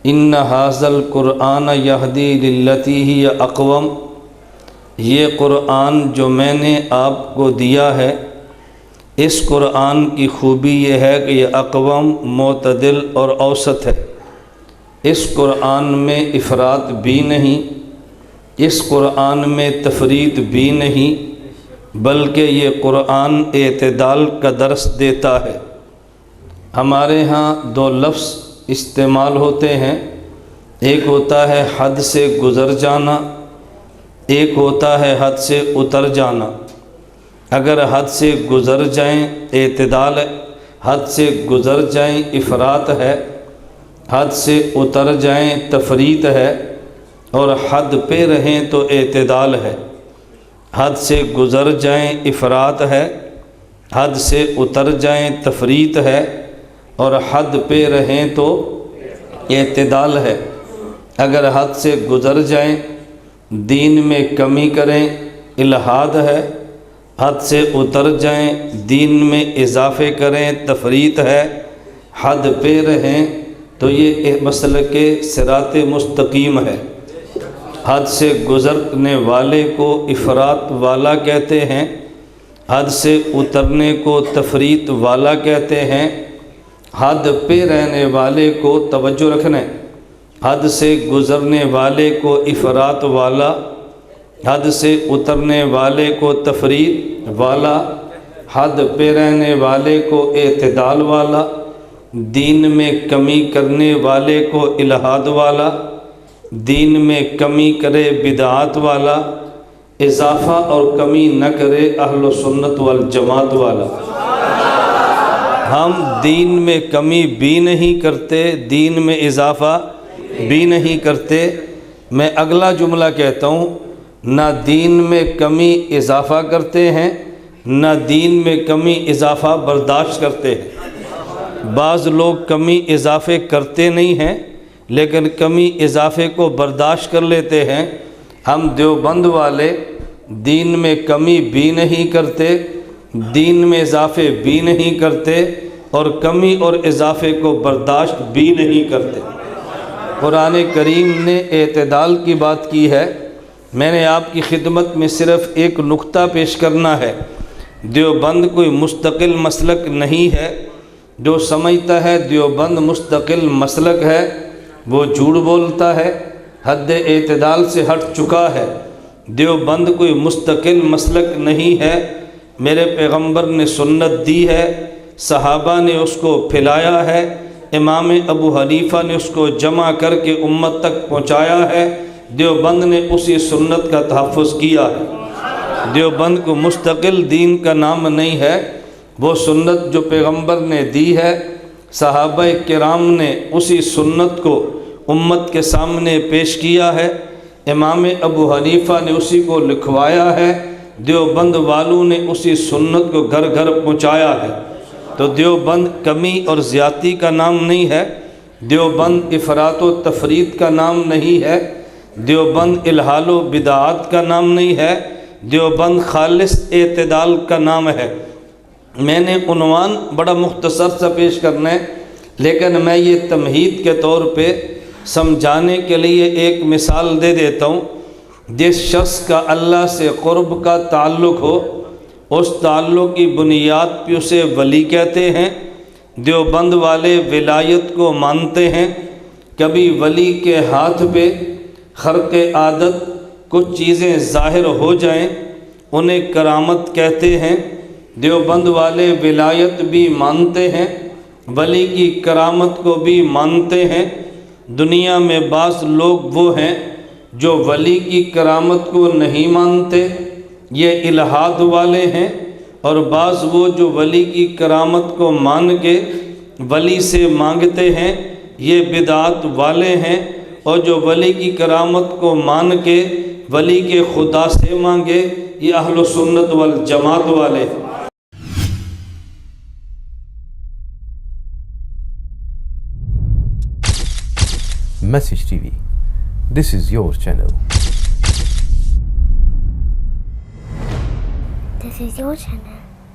ان ھذل قرآن یہدی للتی ہی اقوم، یہ قرآن جو میں نے آپ کو دیا ہے، اس قرآن کی خوبی یہ ہے کہ یہ اقوم، معتدل اور اوسط ہے۔ اس قرآن میں افراط بھی نہیں، اس قرآن میں تفریط بھی نہیں، بلکہ یہ قرآن اعتدال کا درس دیتا ہے۔ ہمارے ہاں دو لفظ استعمال ہوتے ہیں، ایک ہوتا ہے حد سے گزر جانا، ایک ہوتا ہے حد سے اتر جانا۔ اگر حد سے گزر جائیں اعتدال ہے، حد سے گزر جائیں افراط ہے، حد سے اتر جائیں تفریط ہے، اور حد پہ رہیں تو اعتدال ہے۔ حد سے گزر جائیں افراط ہے، حد سے اتر جائیں تفریط ہے، اور حد پہ رہیں تو اعتدال ہے۔ اگر حد سے گزر جائیں، دین میں کمی کریں، الحاد ہے، حد سے اتر جائیں، دین میں اضافے کریں، تفریط ہے، حد پہ رہیں تو یہ مسلک صراط مستقیم ہے۔ حد سے گزرنے والے کو افراط والا کہتے ہیں، حد سے اترنے کو تفریط والا کہتے ہیں۔ حد پہ رہنے والے کو، توجہ رکھنا، حد سے گزرنے والے کو افراط والا، حد سے اترنے والے کو تفریط والا، حد پہ رہنے والے کو اعتدال والا، دین میں کمی کرنے والے کو الحاد والا، دین میں کمی کرے بدعات والا، اضافہ اور کمی نہ کرے اہل سنت والجماعت والا۔ ہم دین میں کمی بھی نہیں کرتے، دین میں اضافہ بھی نہیں کرتے۔ میں اگلا جملہ کہتا ہوں، نہ دین میں کمی اضافہ کرتے ہیں، نہ دین میں کمی اضافہ برداشت کرتے ہیں۔ بعض لوگ کمی اضافے کرتے نہیں ہیں لیکن کمی اضافے کو برداشت کر لیتے ہیں۔ ہم دیوبند والے دین میں کمی بھی نہیں کرتے، دین میں اضافے بھی نہیں کرتے، اور کمی اور اضافے کو برداشت بھی نہیں کرتے۔ قرآن کریم نے اعتدال کی بات کی ہے۔ میں نے آپ کی خدمت میں صرف ایک نقطہ پیش کرنا ہے۔ دیوبند کوئی مستقل مسلک نہیں ہے۔ جو سمجھتا ہے دیوبند مستقل مسلک ہے وہ جھوٹ بولتا ہے، حد اعتدال سے ہٹ چکا ہے۔ دیوبند کوئی مستقل مسلک نہیں ہے۔ میرے پیغمبر نے سنت دی ہے، صحابہ نے اس کو پھیلایا ہے، امام ابو حنیفہ نے اس کو جمع کر کے امت تک پہنچایا ہے، دیوبند نے اسی سنت کا تحفظ کیا ہے۔ دیوبند کو مستقل دین کا نام نہیں ہے۔ وہ سنت جو پیغمبر نے دی ہے، صحابہ کرام نے اسی سنت کو امت کے سامنے پیش کیا ہے، امام ابو حنیفہ نے اسی کو لکھوایا ہے، دیوبند والوں نے اسی سنت کو گھر گھر پہنچایا ہے۔ تو دیوبند کمی اور زیادتی کا نام نہیں ہے، دیوبند افراط و تفریط کا نام نہیں ہے، دیوبند الحال و بدعات کا نام نہیں ہے، دیوبند خالص اعتدال کا نام ہے۔ میں نے عنوان بڑا مختصر سا پیش کرنا ہے، لیکن میں یہ تمہید کے طور پہ سمجھانے کے لیے ایک مثال دے دیتا ہوں۔ جس شخص کا اللہ سے قرب کا تعلق ہو، اس تعلق کی بنیاد پہ اسے ولی کہتے ہیں۔ دیوبند والے ولایت کو مانتے ہیں۔ کبھی ولی کے ہاتھ پہ خرق عادت کچھ چیزیں ظاہر ہو جائیں، انہیں کرامت کہتے ہیں۔ دیوبند والے ولایت بھی مانتے ہیں، ولی کی کرامت کو بھی مانتے ہیں۔ دنیا میں بعض لوگ وہ ہیں جو ولی کی کرامت کو نہیں مانتے، یہ الحاد والے ہیں، اور بعض وہ جو ولی کی کرامت کو مان کے ولی سے مانگتے ہیں، یہ بدعات والے ہیں، اور جو ولی کی کرامت کو مان کے ولی کے خدا سے مانگے، یہ اہل سنت والجماعت والے ہیں۔ Message TV. This is your channel. This is your channel.